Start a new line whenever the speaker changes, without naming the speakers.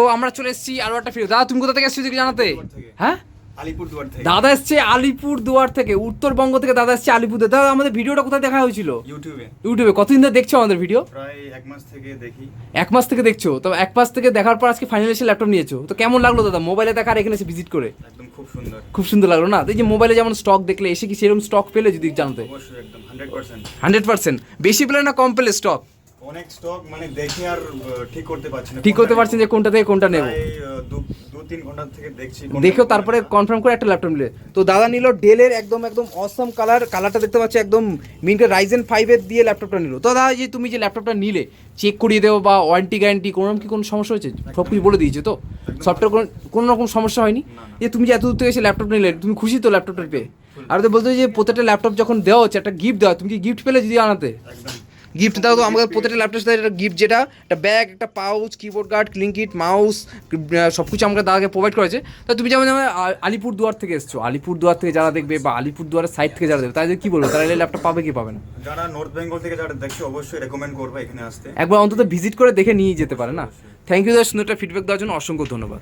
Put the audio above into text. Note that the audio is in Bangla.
তো আমরা চলে এসেছি আরো একটা ভিডিও। দাদা তুমি কোথা থেকে এসেছো যদি জানাতে? হ্যাঁ,
আলিপুরদুয়ার থেকে।
দাদা এসছে আলিপুরদুয়ার থেকে, উত্তরবঙ্গ থেকে দাদা এসছে আলিপুরদুয়ার। দাদা আমাদের ভিডিওটা কোথায় দেখা হয়েছিল? ইউটিউবে। কতদিন ধরে দেখছো আমাদের ভিডিও?
প্রায় 1 মাস থেকে দেখি।
1 মাস থেকে দেখছো? তো 1 মাস থেকে দেখার পর আজকে ফাইনালি এসে ল্যাপটপ নিয়েছো, তো কেমন লাগলো দাদা মোবাইলে দেখা আর এখানে এসে ভিজিট করে?
একদম খুব সুন্দর।
খুব সুন্দর লাগলো না? তো এই যে মোবাইলে যেমন স্টক দেখলে, এসে কি সেরকম স্টক পেলে যদি জানাতে?
অবশ্যই একদম 100%।
100%। বেশি পেলে না কম পেলে স্টক?
অনেক স্টক মানে দেখে আর ঠিক করতে পারছি না।
ঠিক করতে পারছেন যে কোনটা থেকে কোনটা নেব?
প্রায় 2-3 ঘন্টা থেকে দেখছি।
দেখেও তারপরে কনফার্ম করে একটা ল্যাপটপ নিলে। তো দাদা নিল ডেলের একদম অসম কালারটা দেখতে পাচ্ছি, একদম মিনকে রাইজেন 5 এর দিয়ে ল্যাপটপটা নিল। তো দাদা যে তুমি যে ল্যাপটপটা নিলে চেক করিয়ে দেবো বা ওয়ারেন্টি গ্যারান্টি কোনো সমস্যা হয়েছে? সব কিছু বলে দিয়েছে তো? সফটওয়্যার কোনো রকম সমস্যা হয়নি? যে তুমি যে এত দূর থেকে এসে ল্যাপটপ নিলে, তুমি খুশি তো ল্যাপটপটা পেয়ে? আর তো বলতে যে প্রত্যেকটা ল্যাপটপ যখন দেওয়া হচ্ছে একটা গিফট দেওয়া, তুমি কি গিফট পেলে যদি আনাতে? গিফট দাও তো আমাদের প্রত্যেকটা ল্যাপটপের সাথে একটা গিফট, যেটা একটা ব্যাগ, একটা pouch, keyboard guard, cleaning kit, mouse, সব কিছু আমাকে দাদাকে প্রোভাইড করেছে। তো তুমি যেমন আলিপুরদুয়ার থেকে এসছো, আলিপুরদুয়ার থেকে যারা দেখবে বা আলিপুরদুয়ারের সাইড থেকে যারা দেখবে, তাদের কি বলবো, তারা এই ল্যাপটপ পাবে কি পাবে না?
যারা নর্থ বেঙ্গল থেকে যারা দেখছে অবশ্যই রেকমেন্ড করবে এখানে আসতে।
একবার অন্তত ভিজিট করে দেখে নিয়ে যেতে পারে না? থ্যাংক ইউ দাদা, সুন্দর একটা ফিডব্যাক দেওয়ার জন্য অসংখ্য ধন্যবাদ।